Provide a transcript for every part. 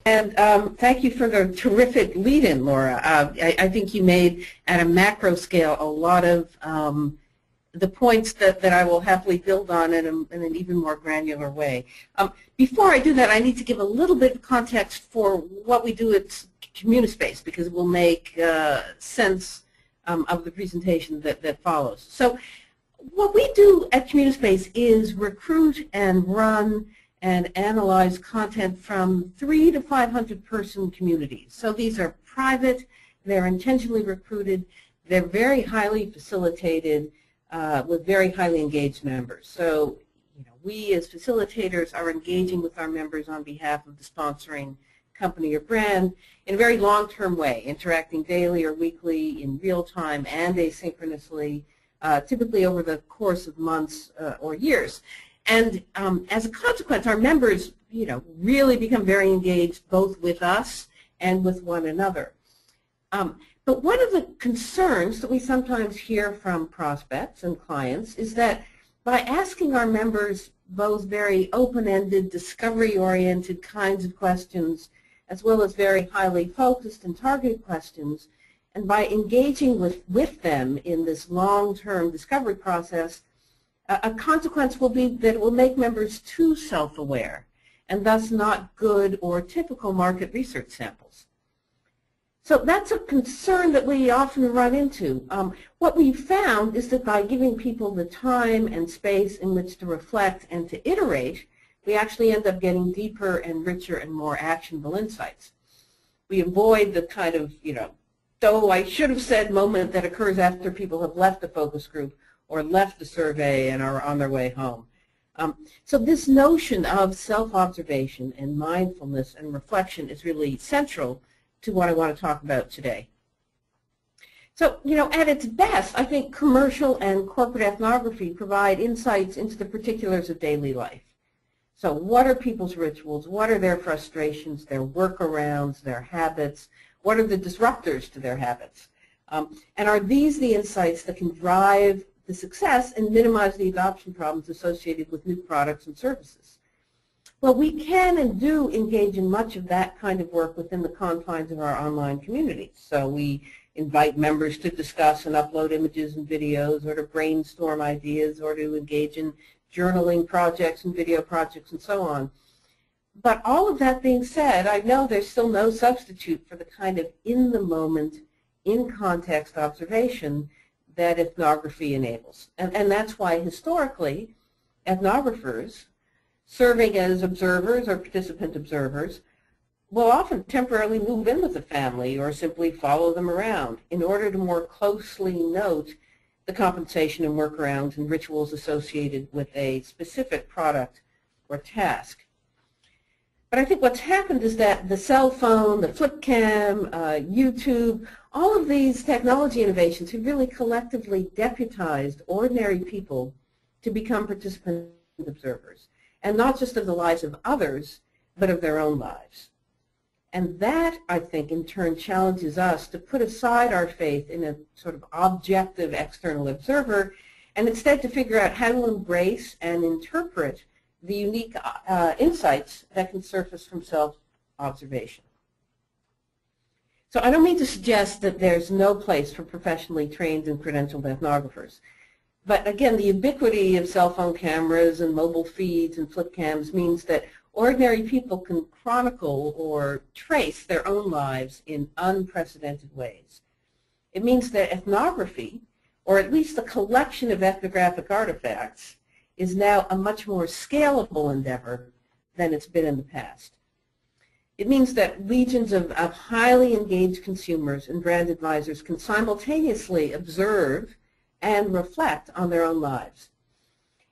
And thank you for the terrific lead-in, Laura. I think you made, at a macro scale, a lot of the points that I will happily build on in an even more granular way. Before I do that, I need to give a little bit of context for what we do at Communispace, because it will make sense of the presentation that follows. So what we do at Communispace is recruit and run and analyze content from 300 to 500 person communities. So these are private, they're intentionally recruited, they're very highly facilitated with very highly engaged members. So we as facilitators are engaging with our members on behalf of the sponsoring company or brand in a very long-term way, interacting daily or weekly in real time and asynchronously, typically over the course of months or years. And as a consequence, our members, really become very engaged both with us and with one another. But one of the concerns that we sometimes hear from prospects and clients is that by asking our members both very open-ended, discovery-oriented kinds of questions, as well as very highly focused and targeted questions, and by engaging with them in this long-term discovery process, a consequence will be that it will make members too self-aware and thus not good or typical market research samples. So that's a concern that we often run into. What we've found is that by giving people the time and space in which to reflect and to iterate, we actually end up getting deeper and richer and more actionable insights. We avoid the kind of, oh, I should have said moment that occurs after people have left the focus group or left the survey and are on their way home. So this notion of self-observation and mindfulness and reflection is really central to what I want to talk about today. So, at its best, I think commercial and corporate ethnography provide insights into the particulars of daily life. So what are people's rituals? What are their frustrations, their workarounds, their habits? What are the disruptors to their habits? And are these the insights that can drive the success and minimize the adoption problems associated with new products and services? Well, we can and do engage in much of that kind of work within the confines of our online communities. So we invite members to discuss and upload images and videos, or to brainstorm ideas, or to engage in journaling projects and video projects and so on. But all of that being said, I know there's still no substitute for the kind of in-the-moment, in-context observation that ethnography enables. And that's why historically ethnographers serving as observers or participant observers will often temporarily move in with the family or simply follow them around in order to more closely note the compensation and workarounds and rituals associated with a specific product or task. But I think what's happened is that the cell phone, the flip cam, YouTube, all of these technology innovations have really collectively deputized ordinary people to become participant observers, and not just of the lives of others, but of their own lives. And that, I think, in turn challenges us to put aside our faith in a sort of objective external observer and instead to figure out how to embrace and interpret the unique insights that can surface from self-observation. So I don't mean to suggest that there's no place for professionally trained and credentialed ethnographers. But again, the ubiquity of cell phone cameras and mobile feeds and flip cams means that ordinary people can chronicle or trace their own lives in unprecedented ways. It means that ethnography, or at least the collection of ethnographic artifacts, is now a much more scalable endeavor than it's been in the past. It means that legions of highly engaged consumers and brand advisors can simultaneously observe and reflect on their own lives.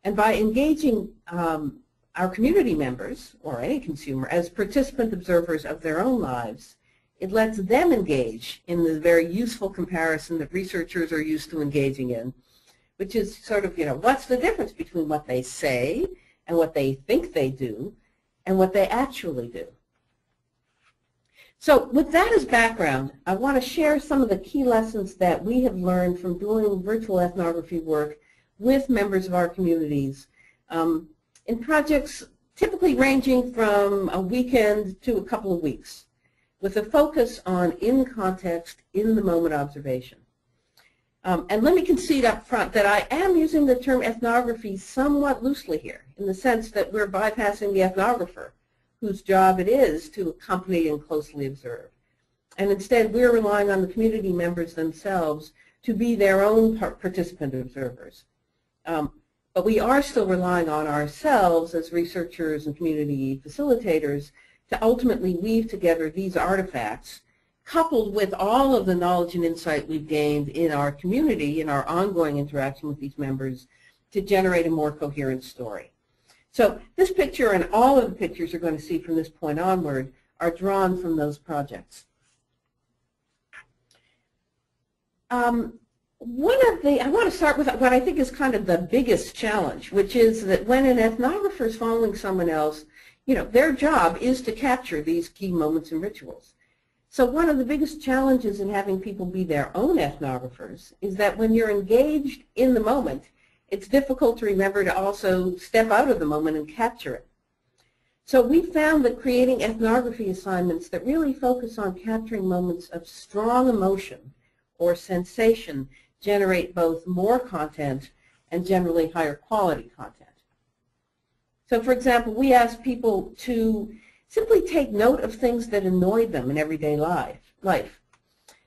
And by engaging our community members, or any consumer, as participant observers of their own lives, it lets them engage in the very useful comparison that researchers are used to engaging in, which is sort of, what's the difference between what they say and what they think they do and what they actually do? So with that as background, I want to share some of the key lessons that we have learned from doing virtual ethnography work with members of our communities in projects typically ranging from a weekend to a couple of weeks, with a focus on in-context, in-the-moment observation. And let me concede up front that I am using the term ethnography somewhat loosely here, in the sense that we're bypassing the ethnographer, whose job it is to accompany and closely observe. And instead, we're relying on the community members themselves to be their own participant observers. But we are still relying on ourselves as researchers and community facilitators to ultimately weave together these artifacts, coupled with all of the knowledge and insight we've gained in our community, in our ongoing interaction with these members, to generate a more coherent story. So this picture and all of the pictures you're going to see from this point onward are drawn from those projects. I want to start with what I think is kind of the biggest challenge, which is that when an ethnographer is following someone else, their job is to capture these key moments and rituals. So one of the biggest challenges in having people be their own ethnographers is that when you're engaged in the moment, it's difficult to remember to also step out of the moment and capture it. So we found that creating ethnography assignments that really focus on capturing moments of strong emotion or sensation generate both more content and generally higher quality content. So for example, we asked people to simply take note of things that annoyed them in everyday life.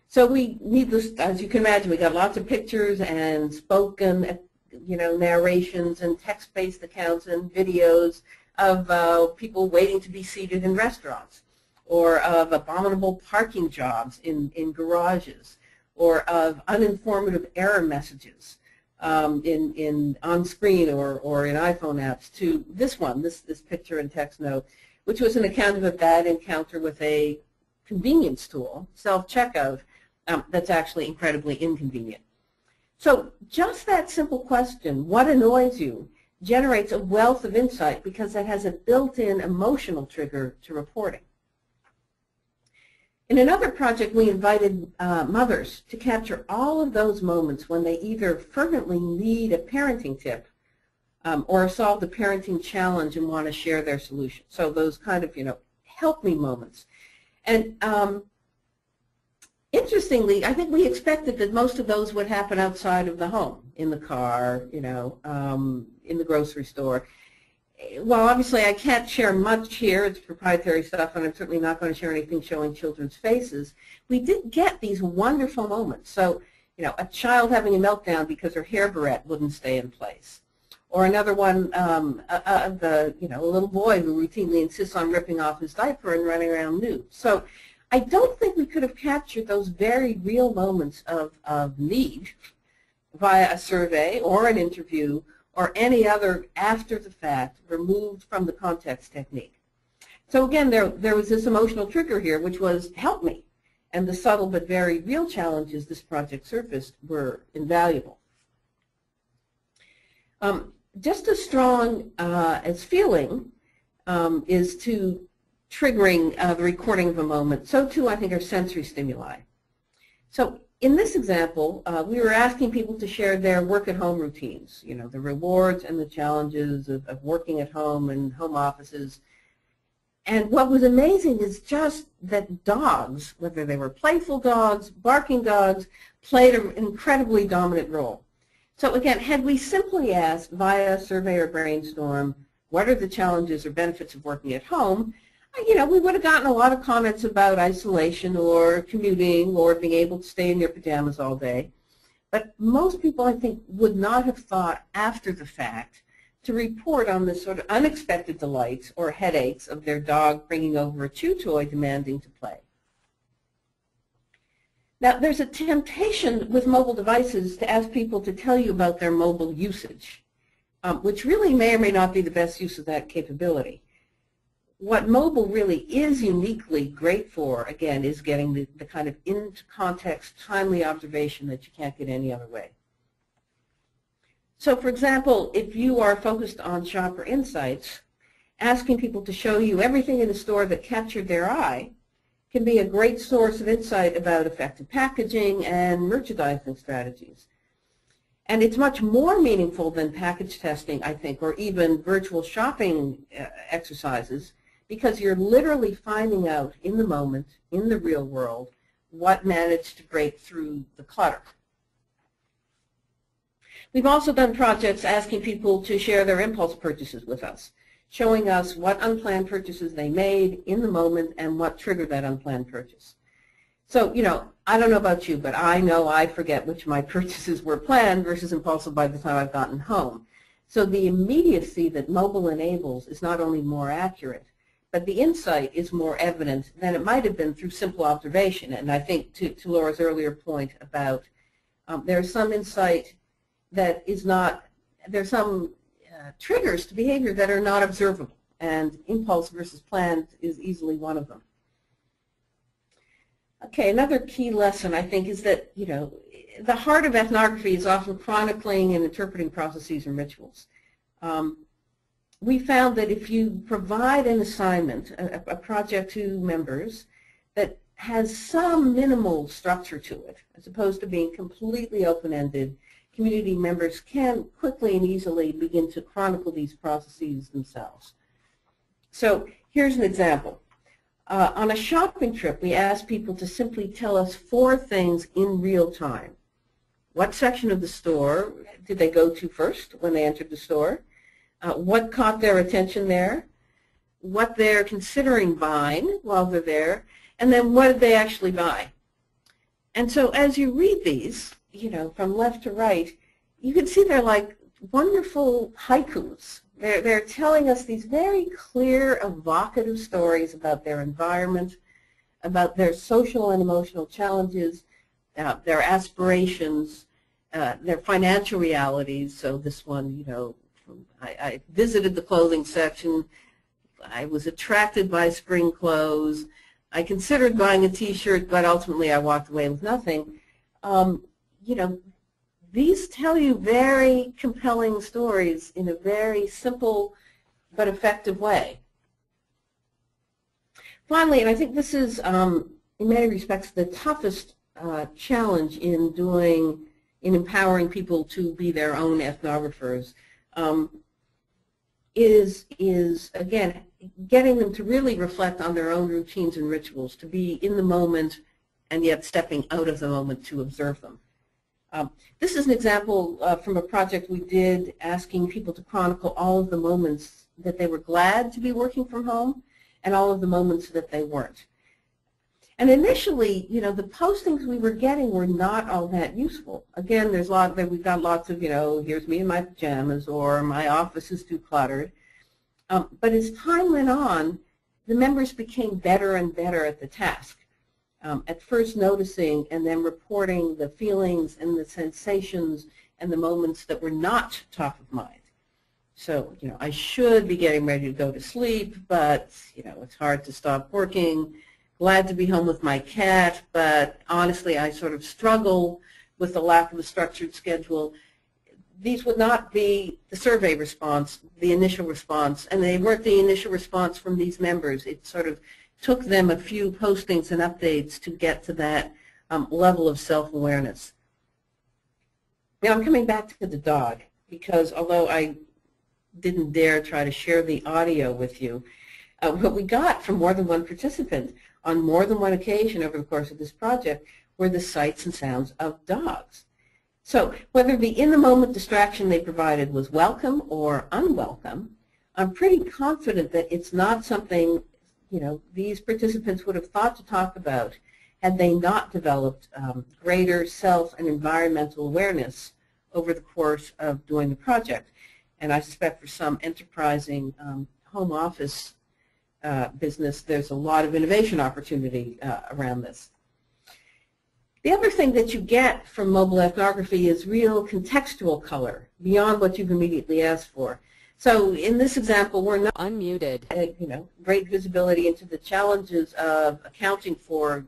So needless, as you can imagine, we got lots of pictures and spoken, narrations and text-based accounts and videos of people waiting to be seated in restaurants, or of abominable parking jobs in garages, or of uninformative error messages on screen or in iPhone apps, to this one, this picture and text note, which was an account of a bad encounter with a convenience tool, self-checkout, that's actually incredibly inconvenient. So just that simple question, what annoys you, generates a wealth of insight because it has a built-in emotional trigger to reporting. In another project, we invited mothers to capture all of those moments when they either fervently need a parenting tip or solve the parenting challenge and want to share their solution. So those kind of, help me moments. And interestingly, I think we expected that most of those would happen outside of the home, in the car, in the grocery store. Well, obviously I can't share much here, it's proprietary stuff, and I'm certainly not going to share anything showing children's faces. We did get these wonderful moments. So, a child having a meltdown because her hair barrette wouldn't stay in place. Or another one, a little boy who routinely insists on ripping off his diaper and running around nude. So I don't think we could have captured those very real moments of need via a survey or an interview or any other after-the-fact, removed from the context technique. So again, there was this emotional trigger here, which was, help me. And the subtle but very real challenges this project surfaced were invaluable. Just as strong as feeling is to triggering the recording of a moment, so too I think are sensory stimuli. So in this example, we were asking people to share their work-at-home routines, the rewards and the challenges of working at home and home offices. And what was amazing is just that dogs, whether they were playful dogs, barking dogs, played an incredibly dominant role. So again, had we simply asked via survey or brainstorm, what are the challenges or benefits of working at home, we would have gotten a lot of comments about isolation or commuting or being able to stay in your pajamas all day. But most people, I think, would not have thought after the fact to report on the sort of unexpected delights or headaches of their dog bringing over a chew toy demanding to play. Now, there's a temptation with mobile devices to ask people to tell you about their mobile usage, which really may or may not be the best use of that capability. What mobile really is uniquely great for, again, is getting the kind of in-context, timely observation that you can't get any other way. So, for example, if you are focused on shopper insights, asking people to show you everything in the store that captured their eye can be a great source of insight about effective packaging and merchandising strategies. And it's much more meaningful than package testing, I think, or even virtual shopping exercises, because you're literally finding out in the moment, in the real world, what managed to break through the clutter. We've also done projects asking people to share their impulse purchases with us, showing us what unplanned purchases they made in the moment and what triggered that unplanned purchase. So, you know, I don't know about you, but I know I forget which of my purchases were planned versus impulsive by the time I've gotten home. So the immediacy that mobile enables is not only more accurate, but the insight is more evident than it might have been through simple observation. And I think to Laura's earlier point about there's some insight that is not, there's some triggers to behavior that are not observable, and impulse versus planned is easily one of them. Okay, another key lesson, I think, is that, you know, the heart of ethnography is often chronicling and interpreting processes and rituals. We found that if you provide an assignment, a project to members that has some minimal structure to it, as opposed to being completely open-ended, community members can quickly and easily begin to chronicle these processes themselves. So here's an example. On a shopping trip, we asked people to simply tell us 4 things in real time. What section of the store did they go to first when they entered the store? What caught their attention there? What they're considering buying while they're there? And then what did they actually buy? And so as you read these, you know, from left to right, you can see they're like wonderful haikus. They're telling us these very clear, evocative stories about their environment, about their social and emotional challenges, their aspirations, their financial realities. So this one, you know, I visited the clothing section. I was attracted by spring clothes. I considered buying a T-shirt, but ultimately I walked away with nothing. You know, these tell you very compelling stories in a very simple but effective way. Finally, and I think this is, in many respects, the toughest challenge in empowering people to be their own ethnographers, is again, getting them to really reflect on their own routines and rituals, to be in the moment and yet stepping out of the moment to observe them. This is an example from a project we did asking people to chronicle all of the moments that they were glad to be working from home and all of the moments that they weren't. And initially, you know, the postings we were getting were not all that useful. Again, we've got lots of, you know, here's me in my pajamas, or my office is too cluttered. But as time went on, the members became better and better at the task. At first noticing and then reporting the feelings and the sensations and the moments that were not top of mind. So, you know, I should be getting ready to go to sleep, but, you know, it's hard to stop working. Glad to be home with my cat, but honestly, I sort of struggle with the lack of a structured schedule. These would not be the survey response, the initial response, and they weren't the initial response from these members. It sort of took them a few postings and updates to get to that level of self-awareness. Now I'm coming back to the dog, because although I didn't dare try to share the audio with you, what we got from more than one participant on more than one occasion over the course of this project were the sights and sounds of dogs. So whether the in-the-moment distraction they provided was welcome or unwelcome, I'm pretty confident that it's not something, you know, these participants would have thought to talk about had they not developed greater self and environmental awareness over the course of doing the project. And I suspect for some enterprising home office business, there's a lot of innovation opportunity around this. The other thing that you get from mobile ethnography is real contextual color beyond what you've immediately asked for. So in this example, we're not unmuted, you know, great visibility into the challenges of accounting for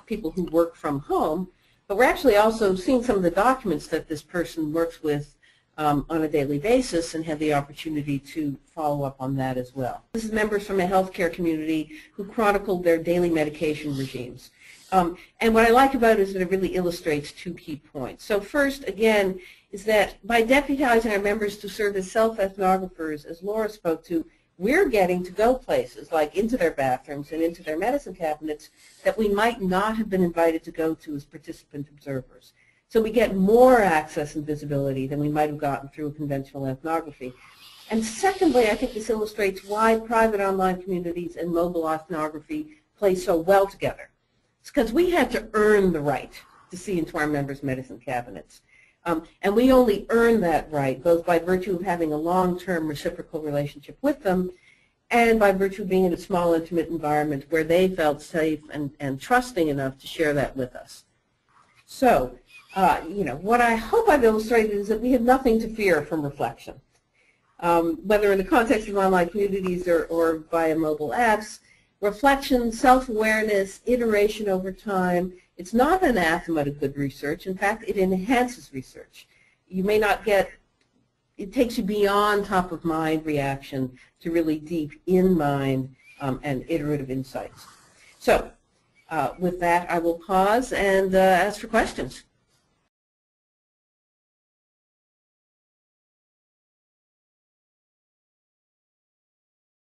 people who work from home, but we're actually also seeing some of the documents that this person works with on a daily basis, and have the opportunity to follow up on that as well. This is members from a healthcare community who chronicled their daily medication regimes. And what I like about it is that it really illustrates 2 key points. So first, again, is that by deputizing our members to serve as self-ethnographers, as Laura spoke to, we're getting to go places like into their bathrooms and into their medicine cabinets that we might not have been invited to go to as participant observers. So we get more access and visibility than we might have gotten through conventional ethnography. And secondly, I think this illustrates why private online communities and mobile ethnography play so well together. It's because we had to earn the right to see into our members' medicine cabinets. And we only earn that right both by virtue of having a long-term reciprocal relationship with them and by virtue of being in a small, intimate environment where they felt safe and trusting enough to share that with us. So, what I hope I've illustrated is that we have nothing to fear from reflection. Whether in the context of online communities or via mobile apps, reflection, self-awareness, iteration over time, it's not an anathema to good research. In fact, it enhances research. You may not get, it takes you beyond top-of-mind reaction to really deep in-mind and iterative insights. So with that, I will pause and ask for questions.